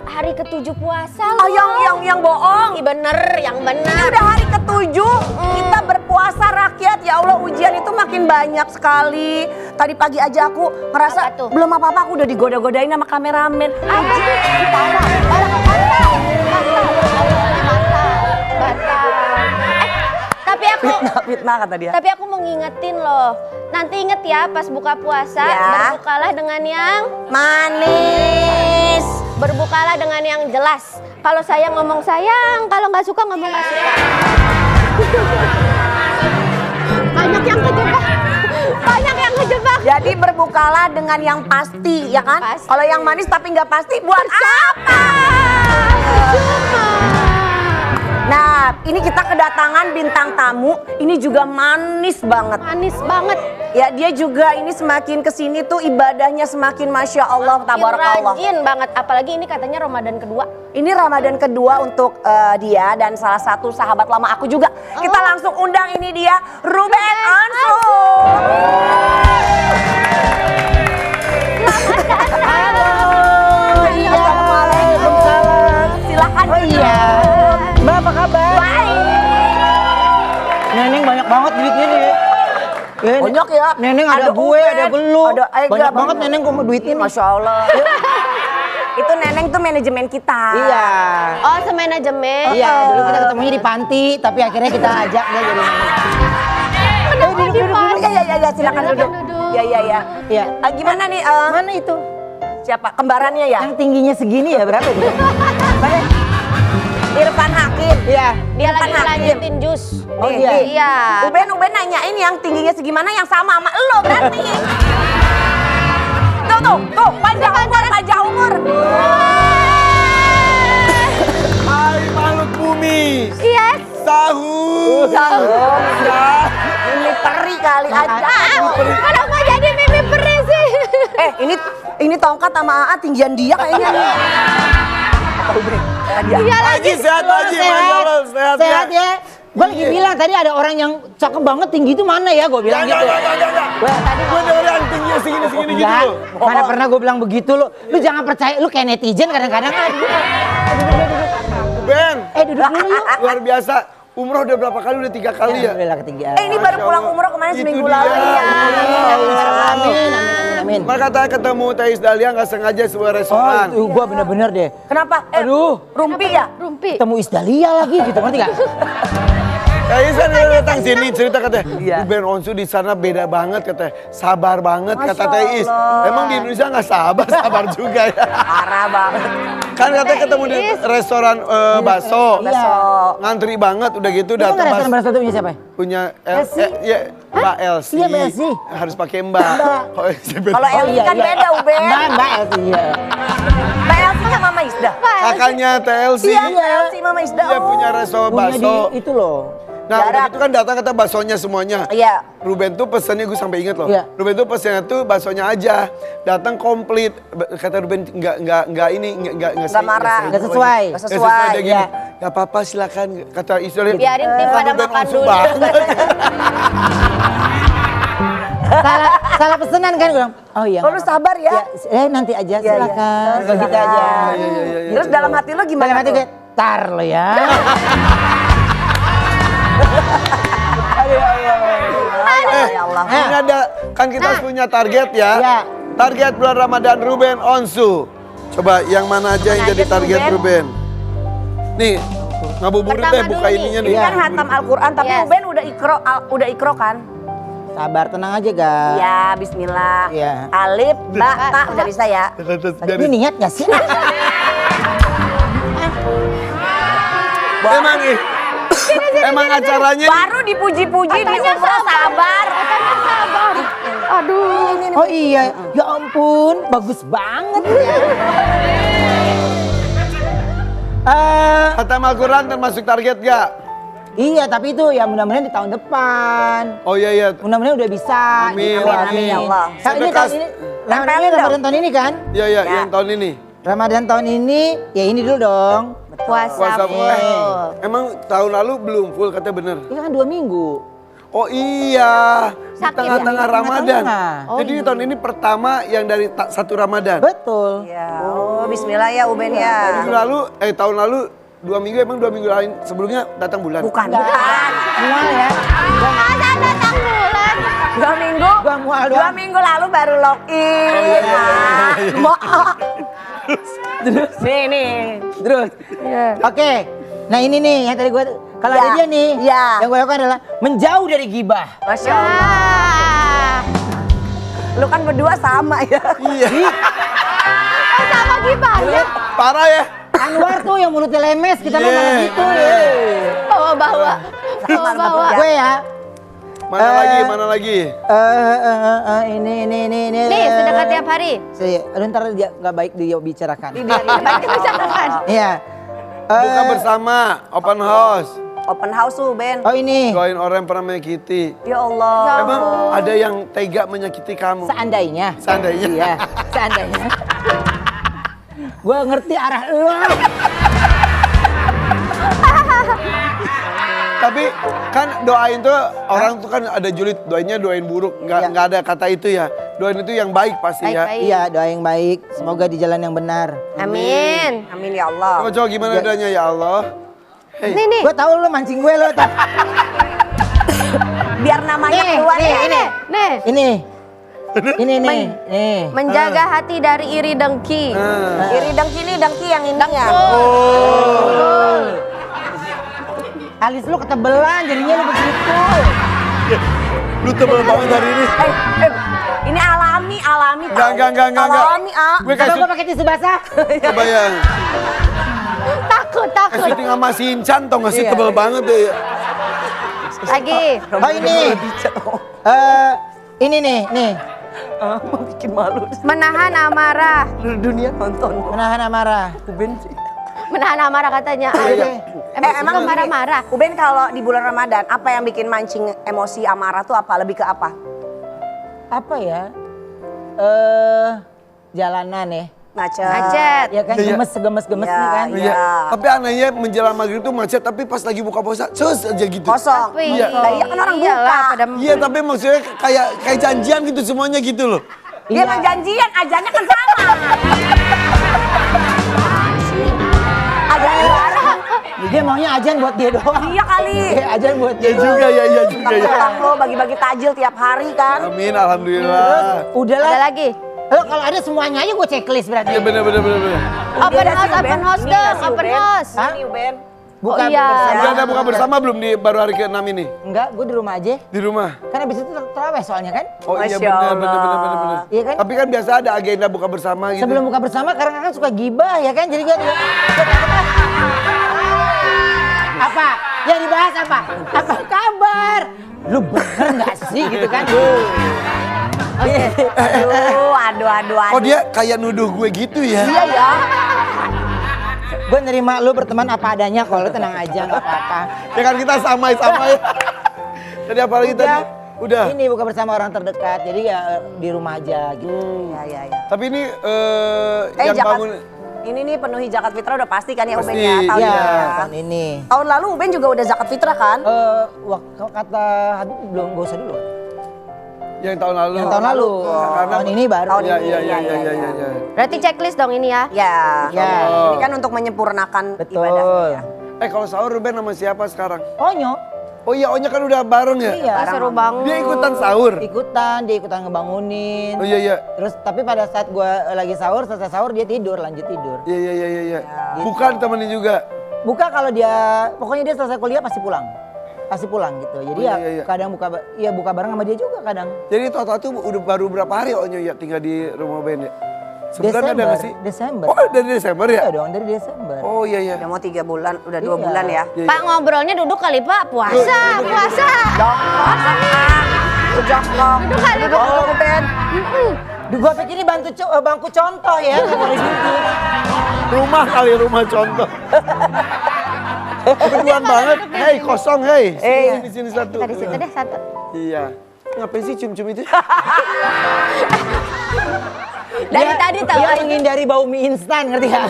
hari ke-7 puasa Oh, yang bohong. bener, yang Ini bener. udah hari ke-7 kita berpuasa rakyat. Ya Allah, ujian itu makin banyak sekali. Tadi pagi aja aku ngerasa Apa tuh? belum apa-apa aku udah digoda-godain sama kameramen. Batal. Fitnah kata dia. Tapi aku mau ngingetin loh. Nanti inget ya pas buka puasa, Ya. berbukalah dengan yang Manis. berbukalah dengan yang jelas. Kalau sayang ngomong sayang, kalau nggak suka ngomong nggak suka. Banyak yang kejebak. Banyak yang kejebak. Jadi berbukalah dengan yang pasti, ya kan? Pasti. Kalau yang manis tapi nggak pasti, buat apa? Nah, ini kita kedatangan bintang tamu. Ini juga manis banget. Manis banget. Ya, dia juga ini semakin kesini tuh ibadahnya semakin Masya Allah, tabarakallah. Rajin banget. Apalagi ini katanya Ramadan kedua. Ini Ramadan kedua untuk dia dan salah satu sahabat lama aku juga. Kita langsung undang ini dia, Ruben Onsu. Halo. Iya. Waalaikumsalam. Silakan. Oh iya. Mbak, apa kabar? Baik. Neneng banyak banget duitnya nih. Banyak ya. Neneng ada gue, Uben, ada gelu. ada Ega, Banyak banget Neneng kok duitnya nih. Masya Allah. Itu Neneng tuh manajemen kita. Iya. Oh, semanajemen. Iya, dulu kita ketemunya di panti, tapi akhirnya kita ajak dia jadi neneng. Duduk. Ya, silakan duduk. Ya. Iya. Gimana nih? Mana itu? Siapa? Kembarannya ya? Yang tingginya segini ya berapa dia? Irfan Hakim. Iya. Dia Irfan lagi Hakim. lanjutin jus. Oh, Nih, iya. nih. Iya. Uben nanyain yang tingginya segimana yang sama lo berarti. Tuh, panjang umur. Hai makhluk bumi, Yes. sahur. Ini peri kali aja. Kenapa jadi mimi peri sih? Ini tongkat sama AA tinggian dia kayaknya. Iya Haji sehat Haji, Masya Allah, sehat Sehat ya. Gue lagi bilang tadi ada orang yang cakep banget tinggi itu mana ya? Gue bilang gitu. Enggak. Gue denger yang tingginya segini gitu Enggak, loh. mana pernah gue bilang begitu lo. Lu jangan percaya, lu kayak netizen kadang-kadang. Ben, Duduk dulu yuk. luar biasa. Umroh udah berapa kali? Udah 3 kali ya? Alhamdulillah ketiga. Ini baru pulang umroh kemarin Itu seminggu dia. lalu. Amin. Maka katanya ketemu Thais Dahlia nggak sengaja sebuah restoran. Oh, gue bener-bener deh. Kenapa? Aduh. Rumpi ya? Rumpi. Ketemu Isdalia lagi gitu, ngerti gak? Thais kan udah datang sini cerita katanya. Iya. Ben Onsu di sana beda banget katanya. Sabar banget kata Masya Thais. Allah. Emang di Indonesia nggak sabar juga ya. Parah banget. Kan katanya ketemu di restoran bakso. Bakso. Ngantri banget udah gitu Itu datang kan restoran pas beras punya siapa? punya Elsie. ya Mbak Elsie. Iya, Mbak Elsie. Harus pakai Mbak. Oh, Kalau Elsie kan beda, Uben. Mbak Elsie, iya. Mbak Elsie kan Mama Isda. Kakaknya TLC. Iya, Mbak Elsie Mama Isda. Dia punya resto Punya di bakso. itu loh. Nah, udah Jarak. gitu kan datang kata baksonya semuanya. Iya. Ruben tuh pesannya gue sampai inget loh. Iya. Ruben tuh pesannya tuh baksonya aja. Datang komplit. Kata Ruben nggak ini nggak marah. Nggak sesuai. Nggak sesuai, Dia gini. iya. Nggak apa-apa silakan. Kata istri. Biarin tim pada makan dulu. Salah pesenan kan gue bilang. Oh iya. Oh, lu sabar ya? Nanti aja Iya, silakan. iya. Gitu aja. Terus dalam hati lo gimana Dalam hati tuh? gue, tar lo ya. Ya Allah. Ini ada kan kita punya target ya. Iya. Target bulan Ramadan Ruben Onsu. Coba yang mana aja yang Mana jadi aja tuh, target Ruben? Ruben? Nih, ngabuburit Pertama deh buka dulu ininya nih. nih. Ini kan hatam Al-Quran, tapi Yes. Uben udah ikro kan? Sabar, tenang aja, Ga. Ya, bismillah. Iya. Alif, ba, ta, udah bisa ya? Ini niat gak sih? Emang nih. Emang acaranya Baru dipuji-puji di umroh sabar. Aduh. Oh iya, ya ampun, bagus banget. Hatam Al-Quran termasuk target gak? Iya, tapi itu ya mudah-mudahan di tahun depan. Oh iya. Mudah-mudahan udah bisa. Amin, amin, ya Allah. Nah, ini tahun ini, Tempelin dong. Ramadan tahun ini kan? Iya, Ya. yang tahun ini. Ramadan tahun ini, ya ini dulu dong. Puasa Puasa full. Emang tahun lalu belum full katanya bener. Ini kan 2 minggu. Oh iya, di Sakit tengah-tengah ya? Ramadan. Tengah-tengah. Jadi tahun ini pertama yang dari satu Ramadan. Betul. Ya, oh bismillah ya Uben ya. Minggu lalu, tahun lalu 2 minggu emang 2 minggu lain sebelumnya datang bulan. Bukan. Mual ya. Masa datang bulan? 2 minggu. Gua mual 2 doang. minggu lalu baru login. Terus nih. Terus. Oke. Nah ini nih yang tadi gue, kalau Ya. ada dia nih, Ya. yang gue lakukan adalah menjauh dari gibah. Masya Allah. Lu kan berdua sama ya. Iya, Sama gimana? parah ya. Anwar tuh yang mulutnya lemes, kita mah Iya. malah gitu. Bawa-bawa. Bawa-bawa. Gue ya, Mana lagi? ini. Nih, sedekah tiap hari. Aduh ntar dia nggak baik dia bicarakan. Baik dibicarakan. Iya. Buka bersama, open house. Open house tuh Ben. Oh ini, Doain orang yang pernah menyakiti. Ya Allah. Emang ada yang tega menyakiti kamu? seandainya. Seandainya. Iya, seandainya. Gue ngerti arah lo. Tapi kan doain tuh orang tuh kan ada julid, doainnya doain buruk, nggak ada kata itu ya. Doain itu yang baik pasti ya. Baik-baik. Iya, doa yang baik. Semoga di jalan yang benar. Amin. Amin ya Allah. Coba gimana doanya ya Allah? Hei, Nih. Gue tahu lo mancing gue lo. Biar namanya Nih, keluar nih, ya. Nih. Ini nih. Menjaga hati dari iri dengki. Iri dengki nih dengki yang ini ya. Alis lu ketebelan jadinya lu begitu. lu tebel banget hari ini. Ini alami tau. Enggak. Alami Gue Kalau kasih gue pakai tisu basah. kebayang. Takut. Syuting sama si Incan tau gak sih Iya. tebel banget deh. Lagi. Oh ini nih. Bikin malu. Menahan amarah. Dunia nonton. Menahan amarah. Menahan amarah katanya. Emang suka marah-marah. Uben kalau di bulan Ramadan apa yang bikin mancing emosi amarah tuh apa? Lebih ke apa? Apa ya? Jalanan ya. Macet. Ya kan Iya. gemes nih kan. Iya. Iya. Tapi anehnya menjelang maghrib tuh macet, tapi pas lagi buka puasa, cus aja gitu. Kosong. Tapi Iya. Lah, iya kan orang iyalah, buka. pada Iya, tapi maksudnya kayak janjian gitu semuanya gitu loh. Dia Iya. perjanjian, ajannya kan sama. Ajannya bareng. Dia maunya ajan buat dia doang. Iya kali. Ajan buat dia Iya juga ya. Tentang lo bagi-bagi takjil tiap hari kan. Amin, alhamdulillah. Udahlah. ada lagi. Lo kalau ada semuanya aja gue checklist berarti. Iya bener. Open Udah house, sih, open Ben. house Ini dong, udah sih, open Ben. house. Hah? Ini Ben. Bukan Oh, iya. bersama. Udah ada buka bersama belum di baru hari ke-6 ini? Enggak, gue di rumah aja. Di rumah? Kan abis itu terawih soalnya kan. Oh iya Masya bener. Allah. Iya kan? Tapi kan biasa ada agenda buka bersama gitu. Sebelum buka bersama karena kan suka gibah ya kan. Jadi gue apa? Yang dibahas apa? Apa kabar? Lu bener gak sih gitu kan? Aduh. Oh dia kayak nuduh gue gitu ya? Iya ya. Gue nerima lu berteman apa adanya kok, lu tenang aja gak apa-apa. Ya kan kita sama ya. Tadi apa lagi tadi? Udah. Ini buka bersama orang terdekat, jadi ya di rumah aja gitu. Iya. Tapi ini yang Zakat. bangun. Ini nih penuhi zakat fitrah udah pasti kan ya Uben Pasti. ya tahun Iya, ini ya. tahun ini. Tahun lalu Uben juga udah zakat fitrah kan? Kata Habib belum, gak usah dulu. Yang tahun lalu. Yang tahun lalu, Karena tahun ini baru. Tahun Iya. ini. Berarti checklist dong ini ya. Ya. Ya. Ini kan untuk menyempurnakan Betul. ibadahnya ya. kalau sahur Ruben sama siapa sekarang? Onyo, Oh iya, Onya kan udah bareng ya? iya. Seru banget. Dia ikutan sahur? Dia ikutan ngebangunin. Oh iya. Terus tapi pada saat gua lagi sahur, selesai sahur dia tidur, lanjut tidur. Iya. Bukan temenin juga? Buka kalau dia, pokoknya dia selesai kuliah pasti pulang. Pasti pulang gitu. Jadi Oh, ya iya. kadang buka bareng sama dia juga kadang. Jadi total tuh udah baru berapa hari Onyo ya tinggal di rumah Ben ya? Sebulan ada nggak sih? Desember. Oh dari Desember ya? Iya dong, dari Desember. Oh iya. Udah mau 3 bulan, udah 2 Iya. bulan ya. Iya. Pak ngobrolnya duduk kali Pak, puasa. Duduk kali duduk Ben. Duh, gua pikir ini bangku contoh ya. Nggak boleh duduk. Rumah kali rumah contoh. Kebetulan banget. Hei kosong hei. Di sini satu. Kita di situ deh satu. Iya. Ngapain sih cium-cium itu? Dari tadi tahu Dia aja. menghindari bau mie instan, ngerti gak?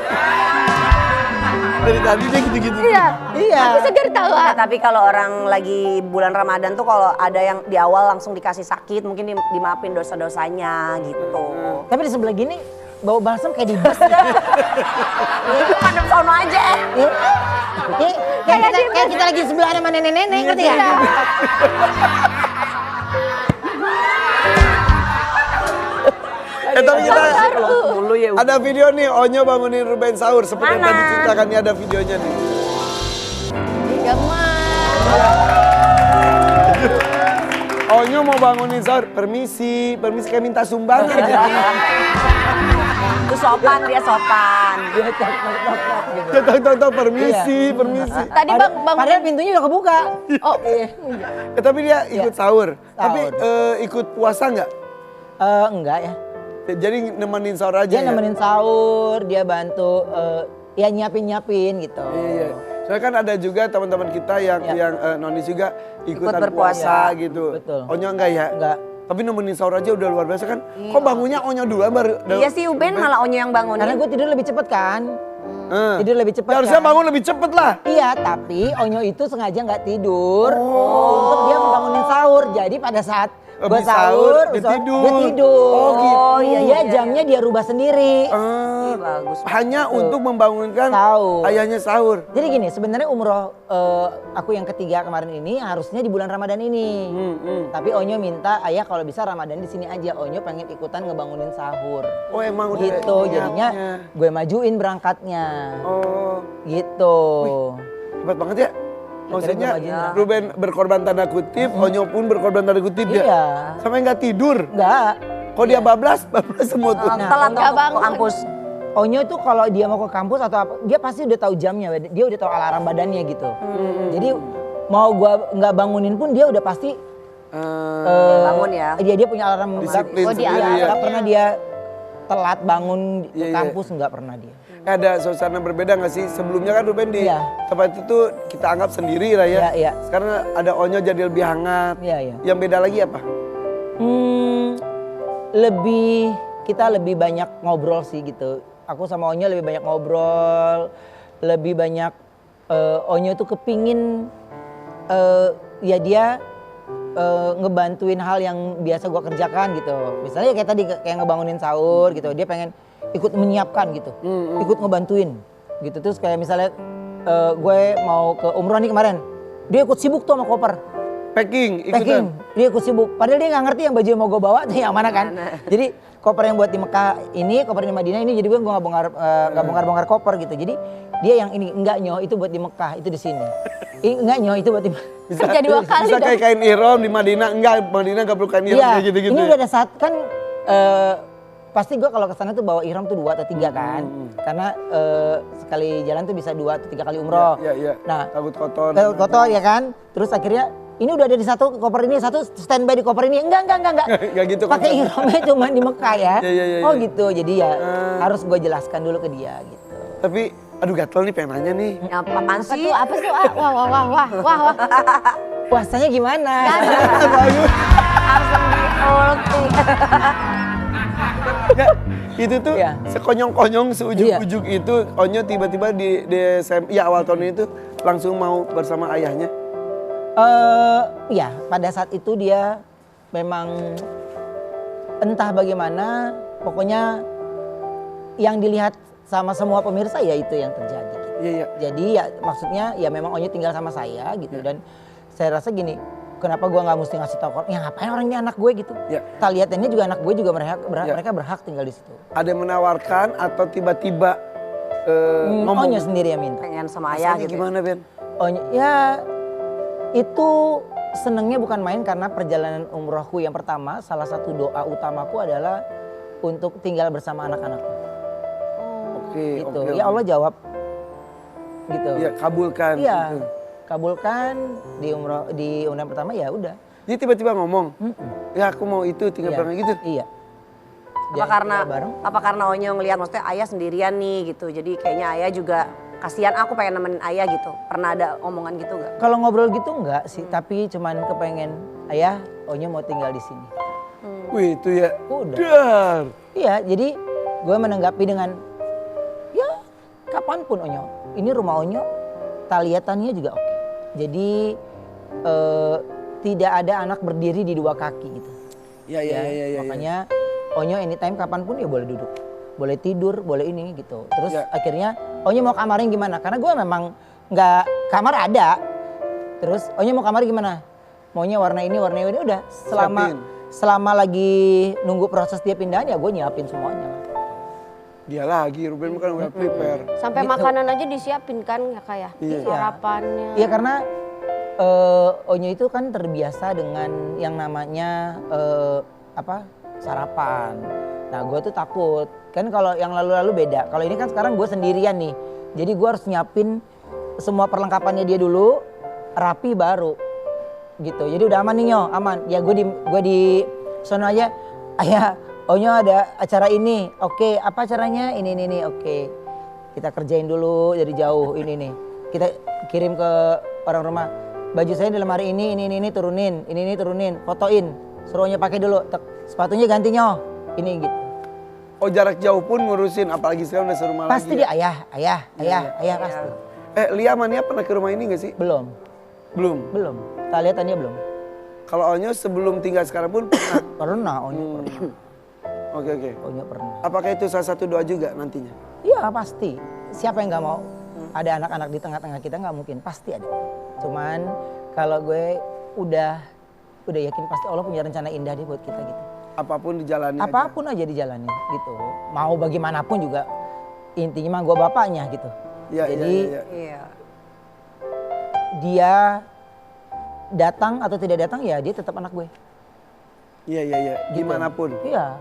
Dari tadi dia gitu-gitu. Iya. Iya. Aku segar tahu. Nah, tapi kalau orang lagi bulan Ramadan tuh kalau ada yang di awal langsung dikasih sakit, mungkin dimaafin dosa-dosanya gitu. Tapi di sebelah gini bau balsam kayak di bus. Itu madem sono aja. Kayak kita lagi sebelah sama nenek-nenek, ngerti ya? Tapi kita Mulu ya. ada video nih, Onyo bangunin Ruben sahur. Seperti yang Mana? tadi ceritakan, ini ada videonya nih. Onyo mau bangunin sahur, permisi kayak minta sumbangan. Itu sopan, dia sopan. Dia tok gitu. Tahu permisi. Tadi bang Padahal pintunya udah kebuka. Oh, Tapi dia ikut sahur. Tapi Sahur. ikut puasa nggak? Enggak ya. Jadi nemenin sahur aja Dia ya? nemenin sahur, dia bantu ya nyiapin gitu. Iya. Soalnya kan ada juga teman-teman kita yang nonis juga ikutan berpuasa. puasa gitu. Betul. Onyo enggak ya? Enggak. Tapi nemenin sahur aja udah luar biasa kan. Kok bangunnya Onyo duluan baru? Iya sih Uben malah Onyo yang bangunin. Karena gue tidur lebih cepet kan. Tidur lebih cepet Ya, harusnya kan. bangun lebih cepet lah. Iya, tapi Onyo itu sengaja nggak tidur untuk dia membangunin sahur. Jadi pada saat gue Habis sahur, dia dia tidur. tidur. Oh, gitu. Iya, jamnya dia rubah sendiri. Bagus. Hanya untuk membangunkan Sahur. ayahnya sahur. Jadi gini, sebenarnya umroh aku yang ketiga kemarin ini harusnya di bulan Ramadan ini. Tapi Onyo minta ayah kalau bisa Ramadan di sini aja. Onyo pengen ikutan ngebangunin sahur. Oh emang udah Gitu, niatnya. jadinya gue majuin berangkatnya. Oh Gitu. hebat banget ya. Maksudnya Akhirnya gue majuin. Ruben berkorban tanda kutip, Onyo pun berkorban tanda kutip ya. Iya. Sampai nggak tidur. Enggak. Kok dia bablas semua tuh. Telat Nggak ke bangun. kampus. Onyo itu kalau dia mau ke kampus atau apa, dia pasti udah tahu jamnya, dia udah tahu alarm badannya gitu. Jadi mau gua nggak bangunin pun dia udah pasti Bangun ya. Dia punya alarm. Disiplin Oh, dia sendiri ya. nggak pernah dia telat bangun ke Iya, iya. kampus, nggak pernah dia. Ada suasana berbeda nggak sih? Sebelumnya kan Ruben di Iya. tempat itu kita anggap sendiri lah ya. Iya, iya. Sekarang ada Onyo jadi lebih hangat. Iya, iya. Yang beda lagi apa? Kita lebih banyak ngobrol sih gitu. Aku sama Onyo lebih banyak ngobrol, lebih banyak Onyo tuh kepingin ya dia ngebantuin hal yang biasa gua kerjakan gitu. Misalnya kayak tadi kayak ngebangunin sahur gitu, dia pengen ikut menyiapkan gitu, ikut ngebantuin gitu. Terus kayak misalnya gue mau ke umroh nih kemarin, dia ikut sibuk tuh sama koper. Packing, Packing, ikutan. dia ikut sibuk. Padahal dia nggak ngerti yang baju yang mau gue bawa tuh yang mana kan. Jadi koper yang buat di Mekah ini, koper di Madinah ini, jadi gue nggak bongkar koper gitu. Jadi dia yang ini enggak nyoh itu buat di Mekah, itu di sini. Enggak nyoh itu buat di. kerja dua kali Bisa dong. kayak kain ihram di Madinah, Madinah nggak perlu kain ihram Iya, kayak gitu-gitu. ini ya. udah ada saat kan pasti gue kalau kesana tuh bawa ihram tuh 2 atau 3 kan. Karena sekali jalan tuh bisa 2 atau 3 kali umroh. Iya, iya. Nah, Takut kotor. kotor ya kan. Terus akhirnya ini udah ada di satu koper ini, satu standby di koper ini. Enggak. Nggak gitu Pakai konsepnya. ihramnya cuma di Mekah ya. Iya, iya, Oh iya. gitu. Jadi ya harus gue jelaskan dulu ke dia gitu. Tapi aduh gatel nih pengen nanya nih. Apaan sih? Apa tuh? Wah. Puasanya gimana? Harus lebih ulti. Nggak, itu tuh Iya. sekonyong-konyong seujung-ujung itu Onyo tiba-tiba di awal tahun itu langsung mau bersama ayahnya. Ya pada saat itu dia memang entah bagaimana, pokoknya yang dilihat sama semua pemirsa ya itu yang terjadi. Gitu. Iya, iya. Jadi ya maksudnya ya memang Onyo tinggal sama saya gitu dan saya rasa gini, kenapa gua nggak mesti ngasih tahu? Ya ngapain orang ini anak gue gitu? Ya. Kita lihat ini juga anak gue juga mereka berhak tinggal di situ. Ada yang menawarkan atau tiba-tiba ngomong. Onyo sendiri yang minta. Pengen sama ayah Rasanya gitu. gimana Ben? Onyo ya itu senengnya bukan main karena perjalanan umrohku yang pertama salah satu doa utamaku adalah untuk tinggal bersama anak-anakku. Oke, Gitu. oke, Ya oke. Allah jawab. Gitu. Ya kabulkan. Iya. gitu. Kabulkan di umroh pertama ya udah. Dia tiba-tiba ngomong, ya aku mau itu tinggal Iya. bareng gitu. Iya. Apa karena tinggal bareng. apa karena Onyo ngelihat maksudnya ayah sendirian nih gitu. Jadi kayaknya ayah juga kasihan, aku pengen nemenin ayah gitu. Pernah ada omongan gitu gak? Kalau ngobrol gitu enggak sih, tapi cuman kepengen ayah Onyo mau tinggal di sini. Wih itu ya. Udah. Dar. Iya, jadi gue menanggapi dengan ya kapanpun Onyo. Ini rumah Onyo, Taliatannya juga oke. Jadi tidak ada anak berdiri di dua kaki gitu. Iya. Makanya Onyo anytime kapanpun ya boleh duduk, boleh tidur, boleh ini gitu. Terus akhirnya Onyo mau kamarnya gimana? Karena gue memang nggak, kamar ada. Terus Onyo mau kamar gimana? Maunya warna ini udah. Selama lagi nunggu proses dia pindahan ya gue nyiapin semuanya. Dia lagi, Ruben kan udah prepare. Sampai Gitu. makanan aja disiapin kan ya kayak sarapannya. Iya karena Onyo itu kan terbiasa dengan yang namanya sarapan. Nah gue tuh takut, kan kalau yang lalu-lalu beda. Kalau ini kan sekarang gue sendirian nih, jadi gue harus nyiapin semua perlengkapannya dia dulu, rapi baru, gitu. Jadi udah aman nih Nyo, aman. Ya gue di sono aja, ayah Onyo ada acara ini, oke. Apa acaranya? Ini, oke. Kita kerjain dulu dari jauh, ini. Kita kirim ke orang rumah. Baju saya di lemari ini turunin, ini turunin, fotoin. Suruh Onyo pakai dulu, sepatunya ganti Nyo, ini gitu. Oh jarak jauh pun ngurusin, apalagi sekarang udah serumah Pasti lagi. dia ayah pasti. Lia Mania pernah ke rumah ini gak sih? Belum. Taliatannya belum. Kalau Onyo sebelum tinggal sekarang pun pernah? Pernah, Onyo pernah. Oke. Onyo pernah. Apakah itu salah satu doa juga nantinya? Iya pasti. Siapa yang nggak mau? Ada anak-anak di tengah-tengah kita nggak mungkin, pasti ada. Cuman kalau gue udah yakin pasti Allah punya rencana indah deh buat kita gitu. Apapun dijalani Apapun aja dijalanin gitu. Mau bagaimanapun juga intinya mah gue bapaknya gitu. Jadi dia datang atau tidak datang ya dia tetap anak gue. Iya. Gimana pun. Iya.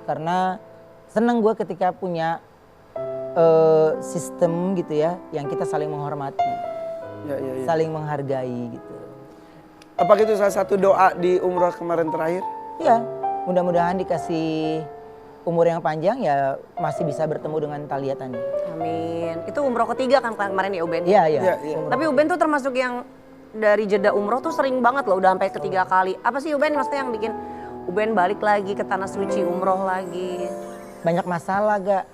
Karena seneng gue ketika punya sistem gitu ya yang kita saling menghormati. Iya. Saling menghargai gitu. Apakah itu salah satu doa di umroh kemarin terakhir? Iya, mudah-mudahan dikasih umur yang panjang ya masih bisa bertemu dengan Taliatannya. Amin. Itu umroh ketiga kan kemarin ya Uben? Iya. Iya. Tapi Uben tuh termasuk yang dari jeda umroh tuh sering banget loh, udah sampai ketiga kali. Apa sih Uben maksudnya yang bikin Uben balik lagi ke tanah suci umroh lagi? Banyak masalah gak?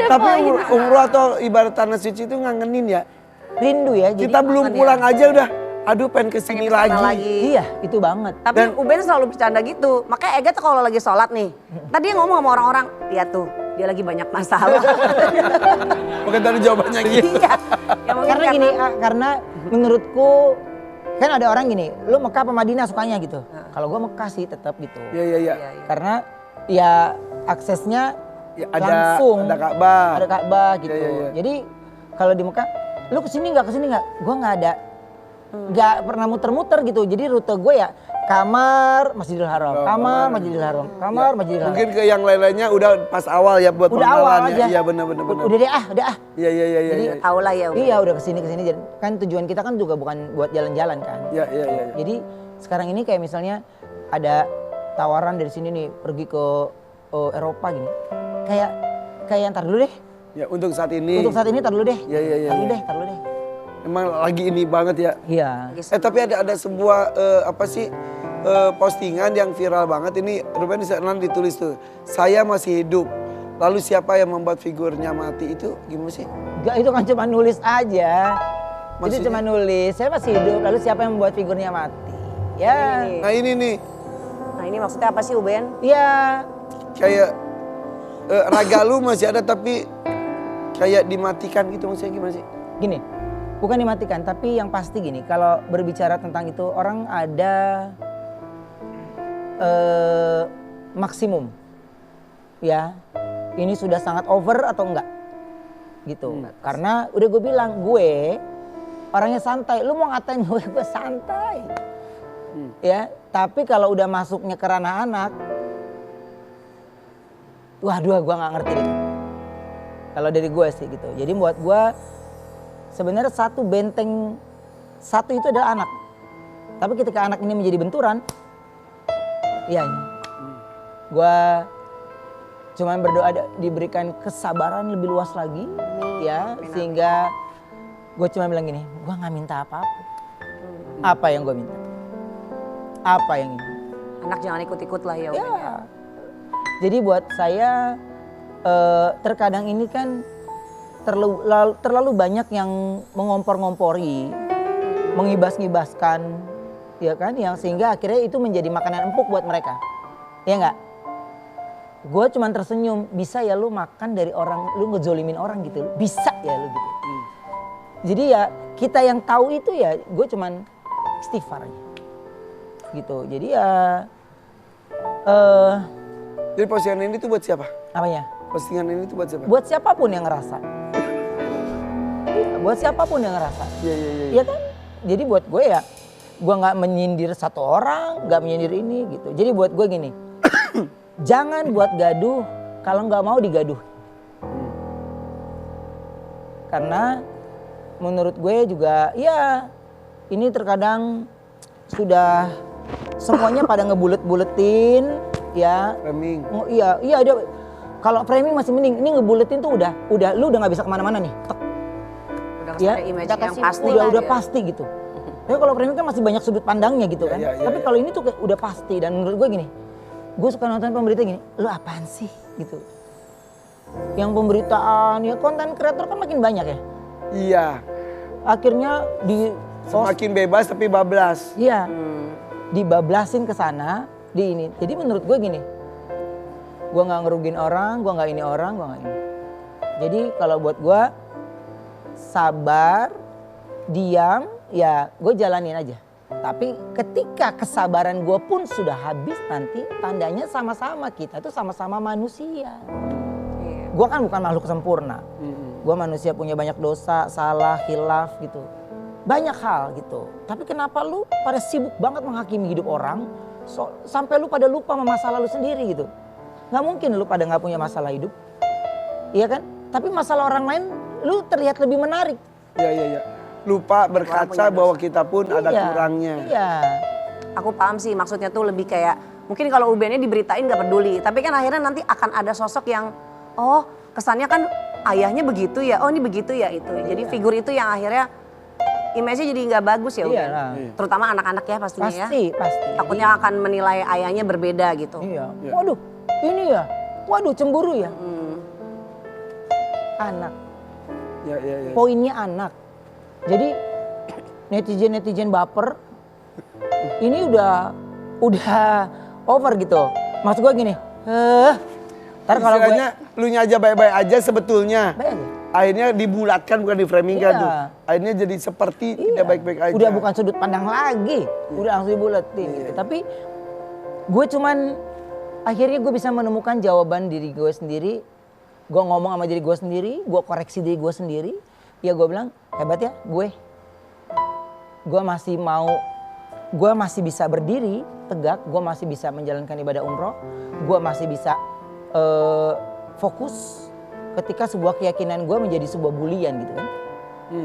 Tapi umroh atau ibarat tanah suci itu ngangenin ya. Rindu ya. Jadi Kita belum pulang aja udah, aduh pengen kesini lagi. Iya, itu banget. Tapi Uben selalu bercanda gitu. Makanya Ega tuh kalau lagi sholat nih, tadi dia ngomong sama orang-orang, lihat tuh dia lagi banyak masalah. Bukan tadi jawabannya gitu. Iya. Ya mungkin Karena gini, karena menurutku kan ada orang gini, lu Mekah apa Madinah sukanya gitu. Kalau gue Mekah sih tetap gitu. Iya. Karena ya aksesnya Ya, ada langsung. Ka'bah. Ada Ka'bah gitu. Iya. Jadi kalau di Mekah, lu kesini nggak? Gue nggak ada. Nggak pernah muter-muter gitu. Jadi rute gue ya kamar Masjidil Haram, kamar Masjidil Haram, kamar Masjidil Haram. Mungkin ke yang lain-lainnya udah pas awal ya buat Udah awal pengenalan aja. ya. Iya benar. Udah deh ah. Iya. Jadi tahu lah ya Uben. iya udah kesini. Kan tujuan kita kan juga bukan buat jalan-jalan kan. Iya. Jadi sekarang ini kayak misalnya ada tawaran dari sini nih pergi ke Eropa gini. Kayak ntar dulu deh. Ya untuk saat ini. Untuk saat ini ntar dulu deh. Iya. Tar dulu deh. Emang lagi ini banget ya. Iya. Tapi ada sebuah postingan yang viral banget ini Ruben di sana ditulis tuh. Saya masih hidup. Lalu siapa yang membuat figurnya mati itu gimana sih? Enggak, itu kan cuma nulis aja. Maksudnya? Itu cuma nulis. Saya masih hidup. Lalu siapa yang membuat figurnya mati? Ya. Nah ini nih Nah ini maksudnya apa sih Uben? Iya. kayak raga lu masih ada tapi kayak dimatikan gitu maksudnya gimana sih? Gini. Bukan dimatikan, tapi yang pasti gini, kalau berbicara tentang itu orang ada maksimum. Ya. Ini sudah sangat over atau enggak? Gitu. Karena udah gue bilang, gue orangnya santai. Lu mau ngatain gue santai. Ya, tapi kalau udah masuknya ke ranah anak, waduh gue nggak ngerti itu. Kalau dari gue sih gitu. Jadi buat gue sebenarnya satu benteng satu itu adalah anak. Tapi ketika anak ini menjadi benturan, iya. Gue cuman berdoa diberikan kesabaran lebih luas lagi, ya, sehingga gue cuma bilang gini, gue nggak minta apa-apa. Apa yang gue minta? Apa yang ini? Anak jangan ikut-ikut lah ya Uben. Ya. Jadi buat saya terkadang ini kan terlalu banyak yang mengompor-ngompori, mengibas-ngibaskan, ya kan, yang sehingga akhirnya itu menjadi makanan empuk buat mereka, ya nggak? Gue cuman tersenyum, bisa ya lu makan dari orang, lu ngezolimin orang gitu, bisa ya lu gitu. Jadi ya kita yang tahu itu ya, gue cuman istighfar aja, gitu. Jadi ya, Jadi postingan ini tuh buat siapa? apanya? Postingan ini tuh buat siapa? Buat siapapun yang ngerasa. Iya, buat siapapun yang ngerasa. Iya, iya, iya. Iya kan? Jadi buat gue ya, gue nggak menyindir satu orang, nggak menyindir ini gitu. Jadi buat gue gini, jangan buat gaduh kalau nggak mau digaduh. Karena menurut gue juga, ya ini terkadang sudah semuanya pada ngebulet-buletin, ya. Framing. Oh, iya dia. Kalau framing masih mending, ini ngebuletin tuh udah lu udah nggak bisa kemana-mana nih. Tek. Udah Ya, kesannya image udah yang kesimpulan. pasti. Udah pasti gitu. Tapi kalau framing kan masih banyak sudut pandangnya gitu kan. Iya, Tapi iya. kalau ini tuh kayak udah pasti, dan menurut gue gini, gue suka nonton pemberita gini, lu apaan sih gitu. Yang pemberitaan, ya konten kreator kan makin banyak ya. Iya. Akhirnya di Semakin bebas tapi bablas. iya, dibablasin ke sana, di ini. Jadi menurut gue gini, gue nggak ngerugin orang, gue nggak ini orang, gue nggak ini. Jadi kalau buat gue, sabar, diam, ya gue jalanin aja. Tapi ketika kesabaran gue pun sudah habis, nanti tandanya sama-sama, kita tuh sama-sama manusia. Iya. Gue kan bukan makhluk sempurna. Gue manusia punya banyak dosa, salah, khilaf gitu. Banyak hal gitu. Tapi kenapa lu pada sibuk banget menghakimi hidup orang, sampai lu pada lupa sama masa lalu sendiri gitu. Gak mungkin lu pada gak punya masalah hidup. Iya kan? Tapi masalah orang lain lu terlihat lebih menarik. Iya, iya, iya. Lupa berkaca bahwa kita pun ada Iya, kurangnya. Iya. Aku paham sih, maksudnya tuh lebih kayak mungkin kalau UBN-nya diberitain gak peduli, tapi kan akhirnya nanti akan ada sosok yang oh kesannya kan ayahnya begitu ya, oh ini begitu ya itu. Jadi figur itu yang akhirnya image-nya jadi nggak bagus ya Iya UBN. lah. Terutama anak-anak ya pastinya ya. Pasti. Takutnya akan menilai ayahnya berbeda gitu. Iya. Waduh, ini ya. Waduh, cemburu ya. Anak. Iya, iya, iya. Poinnya anak. Jadi netizen baper ini udah over gitu. Maksud gue gini, ntar kalau gue Istilahnya lu nya aja baik-baik aja sebetulnya. baik aja. Akhirnya dibulatkan bukan diframingkan Iya. tuh. Akhirnya jadi seperti tidak baik-baik aja. Udah bukan sudut pandang lagi, udah langsung dibuletin gitu. Tapi gue cuman akhirnya gue bisa menemukan jawaban diri gue sendiri. Gue ngomong sama diri gue sendiri, gue koreksi diri gue sendiri. Ya gue bilang hebat ya gue masih bisa berdiri tegak, gue masih bisa menjalankan ibadah umroh, gue masih bisa fokus ketika sebuah keyakinan gue menjadi sebuah bulian gitu kan.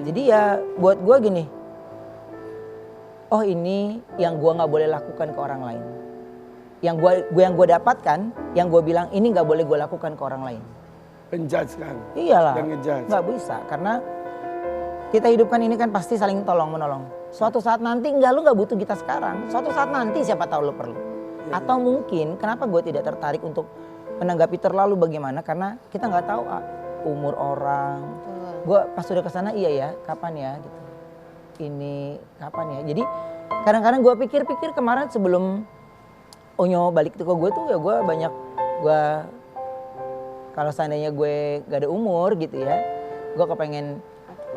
Jadi ya buat gue gini, oh ini yang gue nggak boleh lakukan ke orang lain. Yang gue dapatkan, yang gue bilang ini nggak boleh gue lakukan ke orang lain. Penjudge kan. Iyalah, Dan ngejudge. nggak bisa karena kita hidupkan ini kan pasti saling tolong menolong. Suatu saat nanti lu nggak butuh kita sekarang. Suatu saat nanti siapa tahu lu perlu. Atau mungkin kenapa gue tidak tertarik untuk menanggapi terlalu bagaimana, karena kita nggak tahu umur orang. Gue pas sudah kesana iya ya, kapan ya gitu. Ini kapan ya. Jadi kadang-kadang gue pikir-pikir kemarin sebelum Onyo balik ke gue tuh ya kalau seandainya gue gak ada umur gitu ya, gue kepengen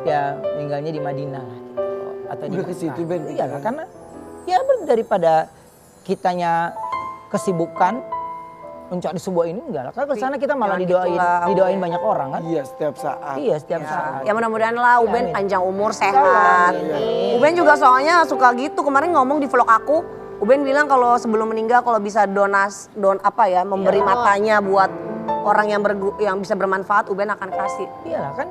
ya tinggalnya di Madinah lah gitu. Atau di Udah ke Mekah. situ, Ben, Iya lah, pikiran. karena ya daripada kitanya kesibukan mencari sebuah ini enggak lah. Karena kesana kita malah Jangan gitulah, didoain Uben. banyak orang kan. Iya, setiap saat. Iya setiap saat. Ya mudah-mudahan lah Uben Amin. panjang umur, sehat. Uben juga soalnya suka gitu, kemarin ngomong di vlog aku, Uben bilang kalau sebelum meninggal kalau bisa memberi matanya buat orang yang bisa bermanfaat, Uben akan kasih. Iyalah kan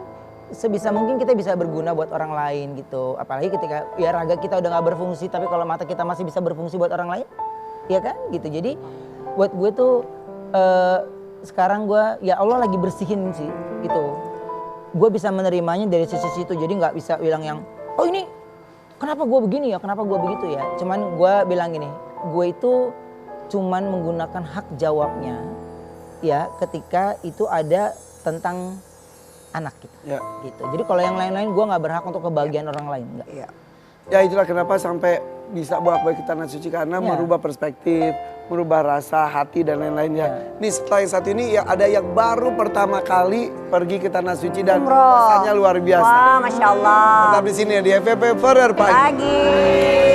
sebisa mungkin kita bisa berguna buat orang lain gitu. Apalagi ketika ya raga kita udah gak berfungsi, tapi kalau mata kita masih bisa berfungsi buat orang lain, ya kan gitu. Jadi buat gue tuh sekarang gue ya Allah lagi bersihin sih gitu. Gue bisa menerimanya dari sisi situ, jadi nggak bisa bilang yang oh ini kenapa gue begini ya, kenapa gue begitu ya. Cuman gue bilang gini, gue itu cuman menggunakan hak jawabnya ya ketika itu ada tentang anak gitu. Ya. Gitu. Jadi kalau yang lain-lain gue nggak berhak untuk kebahagiaan orang lain. Enggak. Iya. Ya itulah kenapa sampai bisa bolak-balik ke tanah suci karena Ya. merubah perspektif, merubah rasa, hati dan lain-lainnya. Nih setelah yang satu ini ya ada yang baru pertama kali pergi ke tanah suci dan Umroh. rasanya luar biasa. Wah, Masya Allah. Tetap di sini ya di FVP Forever Pagi. Pagi.